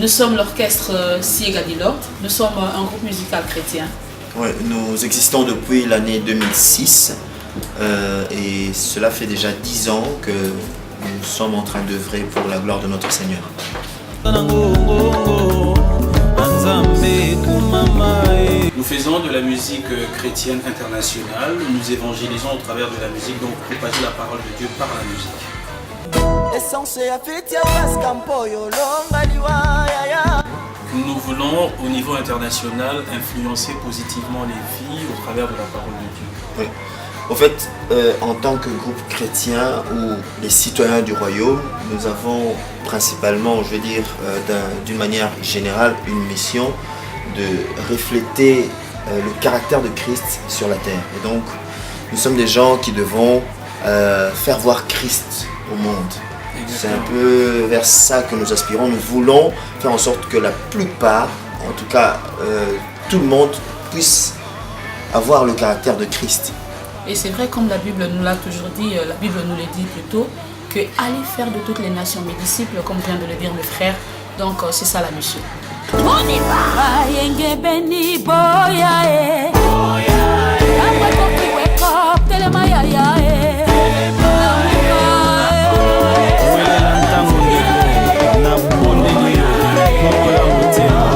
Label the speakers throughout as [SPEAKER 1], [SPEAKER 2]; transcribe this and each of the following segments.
[SPEAKER 1] Nous sommes l'orchestre Siega di Lord. Nous sommes un groupe musical chrétien.
[SPEAKER 2] Ouais, nous existons depuis l'année 2006 et cela fait déjà 10 ans que nous sommes en train d'œuvrer pour la gloire de notre Seigneur.
[SPEAKER 3] Nous faisons de la musique chrétienne internationale, nous évangélisons au travers de la musique, donc propager la parole de Dieu par la musique. Nous voulons au niveau international influencer positivement les vies au travers de la parole de Dieu.
[SPEAKER 2] Oui. En fait, en tant que groupe chrétien ou les citoyens du royaume, nous avons principalement, je veux dire, d'une manière générale, une mission de refléter le caractère de Christ sur la terre. Et donc, nous sommes des gens qui devons faire voir Christ au monde. C'est un peu vers ça que nous aspirons. Nous voulons faire en sorte que la plupart, en tout cas tout le monde, puisse avoir le caractère de Christ.
[SPEAKER 1] Et c'est vrai, comme la Bible nous l'a toujours dit, la Bible nous le dit plutôt, que allez faire de toutes les nations mes disciples, comme vient de le dire mes frères. Donc c'est ça la mission. On y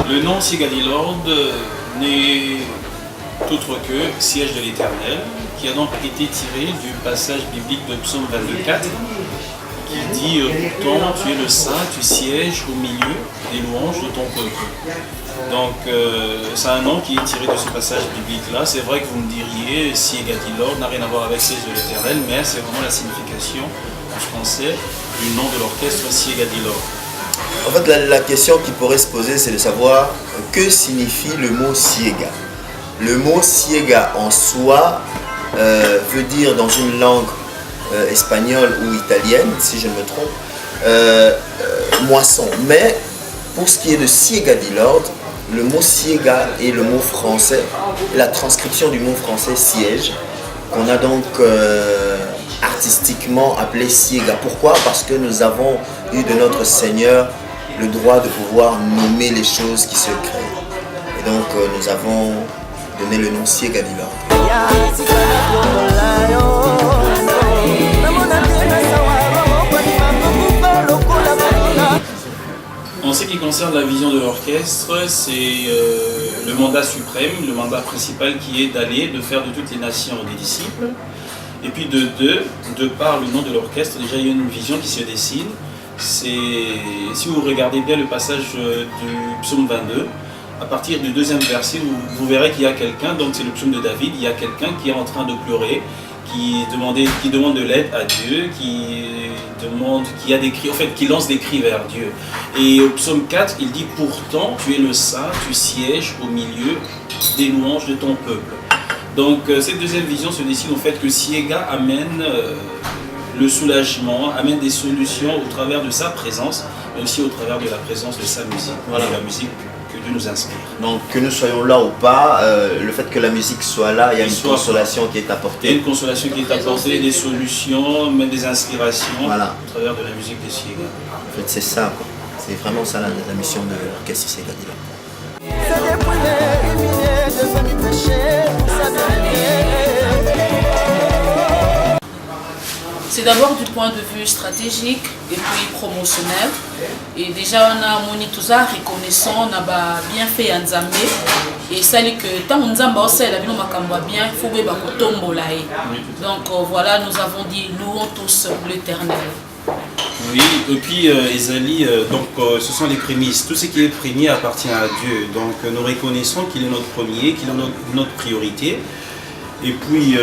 [SPEAKER 3] Le nom Siega di Lord n'est autre que siège de l'Éternel, qui a donc été tiré du passage biblique de Psaume 22,4 qui dit pourtant tu es le saint, tu sièges au milieu des louanges de ton peuple. Donc c'est un nom qui est tiré de ce passage biblique-là. C'est vrai que vous me diriez Siega di Lord n'a rien à voir avec siège de l'Éternel, mais c'est vraiment la signification en français du nom de l'orchestre Siega di Lord.
[SPEAKER 2] En fait, la question qui pourrait se poser, c'est de savoir que signifie le mot Siega. Le mot Siega en soi veut dire dans une langue espagnole ou italienne, si je ne me trompe, moisson. Mais pour ce qui est de Siega di Lord, le mot Siega est le mot français, la transcription du mot français siège, qu'on a donc artistiquement appelé Siega. Pourquoi? Parce que nous avons eu de notre Seigneur le droit de pouvoir nommer les choses qui se créent. Et donc nous avons donné le nom Siega di Lord.
[SPEAKER 3] En ce qui concerne la vision de l'orchestre, c'est le mandat suprême, le mandat principal qui est d'aller, de faire de toutes les nations des disciples. Et puis de par le nom de l'orchestre, déjà il y a une vision qui se dessine. Si vous regardez bien le passage du psaume 22, à partir du deuxième verset, vous verrez qu'il y a quelqu'un, donc c'est le psaume de David, il y a quelqu'un qui est en train de pleurer, qui demande de l'aide à Dieu, qui a des cris, en fait, qui lance des cris vers Dieu. Et au psaume 4, il dit pourtant tu es le saint, tu sièges au milieu des louanges de ton peuple. Donc cette deuxième vision se dessine au fait que Siega amène le soulagement, amène des solutions au travers de sa présence, mais aussi au travers de la présence de sa musique, voilà, la musique que Dieu nous inspire.
[SPEAKER 2] Donc que nous soyons là ou pas, le fait que la musique soit là, il y a une consolation qui est apportée.
[SPEAKER 3] Il y a une consolation qui est apportée, des solutions, même des inspirations,
[SPEAKER 2] voilà,
[SPEAKER 3] au travers de la musique de Siega.
[SPEAKER 2] En fait c'est ça, quoi. C'est vraiment ça la mission de l'orchestre Siega di Lord.
[SPEAKER 1] C'est d'abord du point de vue stratégique et puis promotionnel. Et déjà, on a moni tout ça, reconnaissant, on a bien fait un Nzambe. Et ça dit que tant on Nzambe aussi, la vie nous bien, il faut que tombe là. Donc voilà, nous avons dit louons tous l'Éternel.
[SPEAKER 3] Oui, et puis Isalie, ce sont les prémices. Tout ce qui est premier appartient à Dieu. Donc nous reconnaissons qu'il est notre premier, qu'il est notre priorité. Et puis,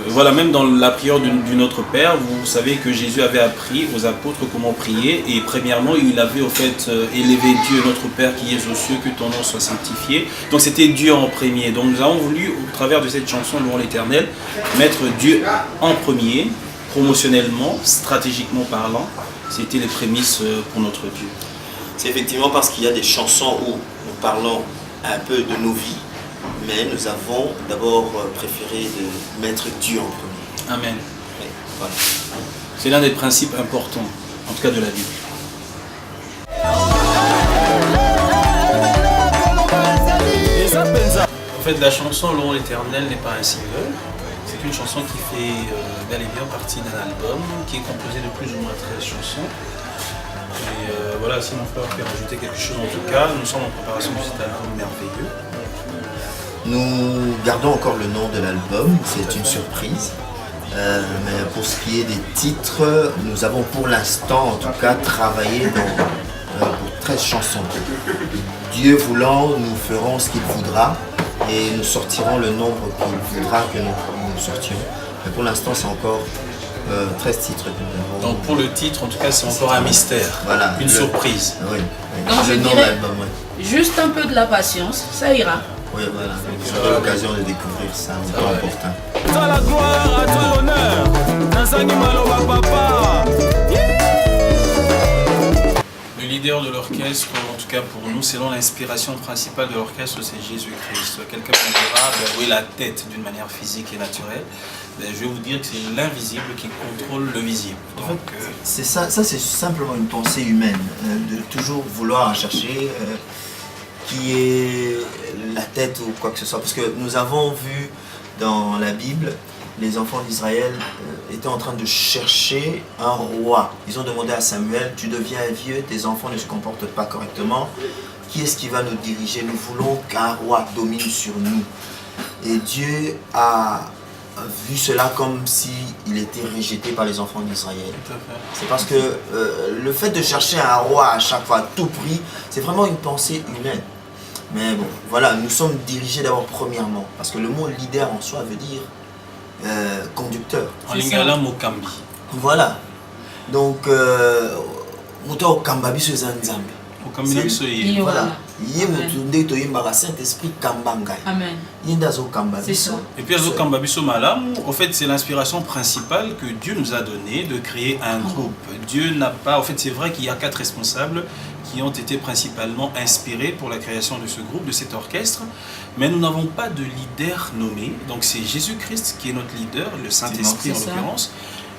[SPEAKER 3] voilà, même dans la prière du Notre Père, vous savez que Jésus avait appris aux apôtres comment prier. Et premièrement, il avait au fait élevé Dieu, notre Père qui est aux cieux, que ton nom soit sanctifié. Donc c'était Dieu en premier. Donc nous avons voulu, au travers de cette chanson Louons l'Éternel, mettre Dieu en premier, promotionnellement, stratégiquement parlant. C'était les prémices pour notre Dieu.
[SPEAKER 2] C'est effectivement parce qu'il y a des chansons où nous parlons un peu de nos vies, mais nous avons d'abord préféré de mettre Dieu en premier.
[SPEAKER 3] Amen.
[SPEAKER 2] Oui, voilà.
[SPEAKER 3] C'est l'un des principes importants, en tout cas de la Bible. fait, la chanson Louons l'Éternel n'est pas un single. C'est une chanson qui fait bel et bien partie d'un album qui est composé de plus ou moins 13 chansons. Et voilà, si mon frère peut rajouter quelque chose en tout cas, nous sommes en préparation de cet album merveilleux.
[SPEAKER 2] Nous gardons encore le nom de l'album, c'est une surprise. Mais pour ce qui est des titres, nous avons pour l'instant en tout cas travaillé pour 13 chansons. Dieu voulant, nous ferons ce qu'il voudra et nous sortirons le nombre qu'il voudra que nous sortions. Mais pour l'instant, c'est encore 13 titres que nous avons.
[SPEAKER 3] Donc pour le titre, en tout cas, c'est encore un mystère,
[SPEAKER 2] voilà,
[SPEAKER 3] une surprise.
[SPEAKER 2] Oui,
[SPEAKER 1] donc
[SPEAKER 2] le
[SPEAKER 1] je
[SPEAKER 2] nom de
[SPEAKER 1] dirais
[SPEAKER 2] l'album, oui.
[SPEAKER 1] juste un peu de la patience, ça ira.
[SPEAKER 2] Oui, voilà, vous aurez l'occasion de découvrir ça, c'est pas important.
[SPEAKER 4] À la gloire, à tout l'honneur, Nazangi Maloba Papa.
[SPEAKER 3] Le leader de l'orchestre, en tout cas pour nous, selon l'inspiration principale de l'orchestre, c'est Jésus-Christ. Quelqu'un me dira, oui, la tête d'une manière physique et naturelle. Je vais vous dire que c'est l'invisible qui contrôle le visible. Donc,
[SPEAKER 2] c'est ça c'est simplement une pensée humaine, de toujours vouloir chercher qui est la tête ou quoi que ce soit. Parce que nous avons vu dans la Bible, les enfants d'Israël étaient en train de chercher un roi. Ils ont demandé à Samuel, tu deviens vieux, tes enfants ne se comportent pas correctement. Qui est-ce qui va nous diriger? Nous voulons qu'un roi domine sur nous. Et Dieu a vu cela comme s'il était rejeté par les enfants d'Israël. C'est parce que le fait de chercher un roi à chaque fois, à tout prix, c'est vraiment une pensée humaine. Mais bon, voilà, nous sommes dirigés d'abord premièrement, parce que le mot leader en soi veut dire conducteur.
[SPEAKER 3] En lingala mokambi.
[SPEAKER 2] Voilà. Donc, moto kambabi se zanzambe.
[SPEAKER 3] Mokambi na biso ye.
[SPEAKER 2] Voilà. Yé mutunde to yimbara Saint-Esprit kambanga.
[SPEAKER 1] Amen.
[SPEAKER 2] Yindazo kambabi.
[SPEAKER 1] C'est ça.
[SPEAKER 3] Et puis Azo Kambabi Malam, en fait c'est l'inspiration principale que Dieu nous a donnée de créer un groupe. Dieu n'a pas, en fait c'est vrai qu'il y a 4 responsables qui ont été principalement inspirés pour la création de ce groupe, de cet orchestre, mais nous n'avons pas de leader nommé, donc c'est Jésus-Christ qui est notre leader, le Saint-Esprit en l'occurrence,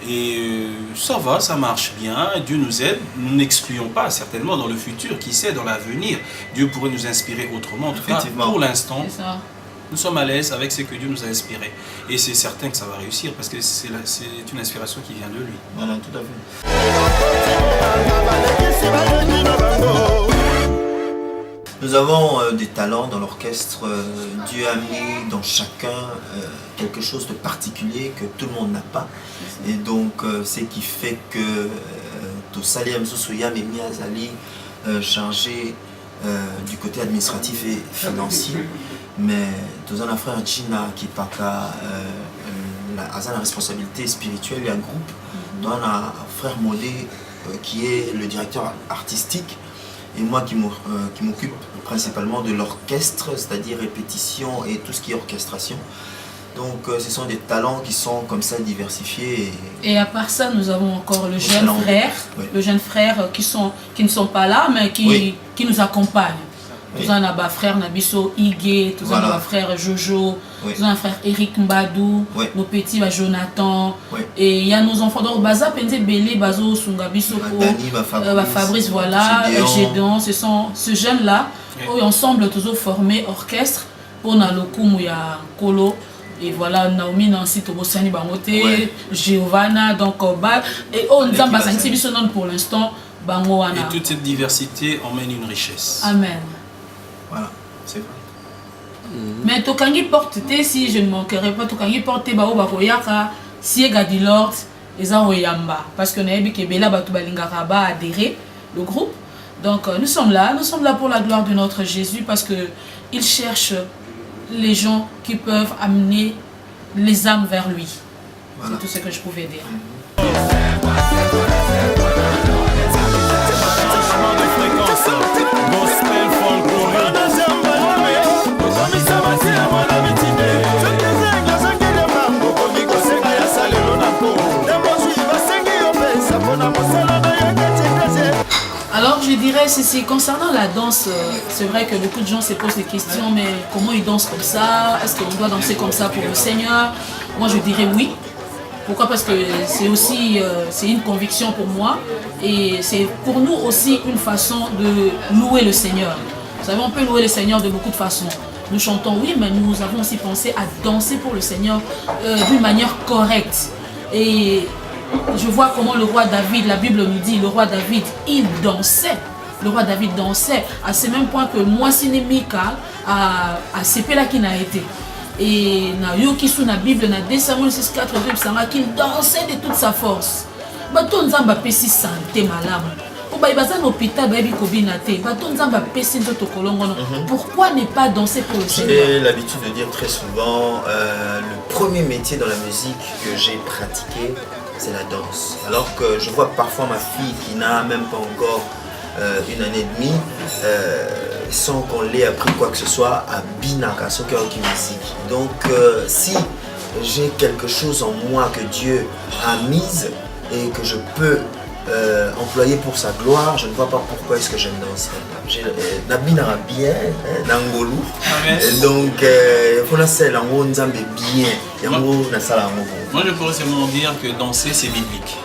[SPEAKER 3] et ça va, ça marche bien, Dieu nous aide, nous n'excluons pas certainement dans le futur, qui sait, dans l'avenir, Dieu pourrait nous inspirer autrement, en tout cas pour l'instant. Nous sommes à l'aise avec ce que Dieu nous a inspiré. Et c'est certain que ça va réussir parce que c'est une inspiration qui vient de lui.
[SPEAKER 2] Voilà, tout à fait. Nous avons des talents dans l'orchestre. Dieu a mis dans chacun quelque chose de particulier que tout le monde n'a pas. Et donc, c'est qui fait que Tosali Amsousouya Memi Azali chargé du côté administratif et financier. Mais dans un frère Gina qui a la responsabilité spirituelle, il y a un groupe, dans un frère Modé qui est le directeur artistique et moi qui m'occupe principalement de l'orchestre, c'est-à-dire répétition et tout ce qui est orchestration. Donc ce sont des talents qui sont comme ça diversifiés.
[SPEAKER 1] Et à part ça, nous avons encore le jeune frère, le jeune frère qui ne sont pas là, mais qui nous accompagnent. Nous avons un frère Nabiso Igué, nous avons un frère Jojo, nous avons un frère Eric Mbadou, nos petits Jonathan, et il y a nos enfants. Donc, Baza Pende Belé, Bazo Sungabiso, Fabrice, voilà, Gédéon, ce jeune-là, ensemble, tous formés orchestre pour Naloku Mouya Kolo. Et voilà, Naomi Nancy Tobosani Bangote, Giovanna, donc, et on Zamba Santibisonon pour l'instant, Bangoana.
[SPEAKER 3] Et toute cette diversité emmène une richesse.
[SPEAKER 1] Amen.
[SPEAKER 2] Voilà, c'est vrai.
[SPEAKER 1] Mais Tokangi porte, si je ne manquerai pas, Tokangi porte Bao Bakoyaka, Siega di Lord, et Yamba. Parce que Naebi Kebela Batubalingara a adhéré, le groupe. Donc nous sommes là pour la gloire de notre Jésus, parce qu'il cherche les gens qui peuvent amener les âmes vers lui. Voilà. C'est tout ce que je pouvais dire. Alors je dirais ceci, concernant la danse, c'est vrai que beaucoup de gens se posent des questions, mais comment ils dansent comme ça? Est-ce qu'on doit danser comme ça pour le Seigneur? Moi je dirais oui. Pourquoi? Parce que c'est aussi une conviction pour moi et c'est pour nous aussi une façon de louer le Seigneur. Vous savez, on peut louer le Seigneur de beaucoup de façons. nous chantons, oui, mais nous avons aussi pensé à danser pour le Seigneur d'une manière correcte. Et je vois comment le roi David, la Bible nous dit, le roi David, il dansait. Le roi David dansait à ce même point que moi, Sinémika, à Sepela qui n'a été. Et na yoki sous la Bible, na 2 Samuel 6:4, qu'il dansait de toute sa force. Bato nzamba pesi santé malade. Pourquoi ne pas danser pour le Seigneur?
[SPEAKER 2] J'ai l'habitude de dire très souvent, le premier métier dans la musique que j'ai pratiqué, c'est la danse. Alors que je vois parfois ma fille qui n'a même pas encore 1 année et demie, sans qu'on l'ait appris quoi que ce soit, à Binaka, ce cœur qui musique. Donc si j'ai quelque chose en moi que Dieu a mise et que je peux employé pour sa gloire, je ne vois pas pourquoi est-ce que je ne danserai pas. Nabinara bien, Nangolu. Donc, pour la selle, en Nzambe bien.
[SPEAKER 3] Moi, je pourrais seulement dire que danser, c'est biblique.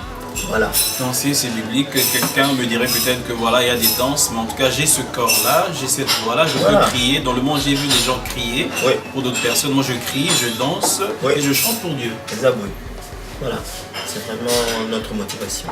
[SPEAKER 2] Voilà.
[SPEAKER 3] Danser, c'est biblique. Quelqu'un me dirait peut-être que voilà, il y a des danses, mais en tout cas, j'ai ce corps-là, j'ai cette voix-là, je peux crier. Dans le monde, j'ai vu des gens crier pour d'autres personnes. Moi, je crie, je danse et je chante pour Dieu.
[SPEAKER 2] Voilà, c'est vraiment notre motivation.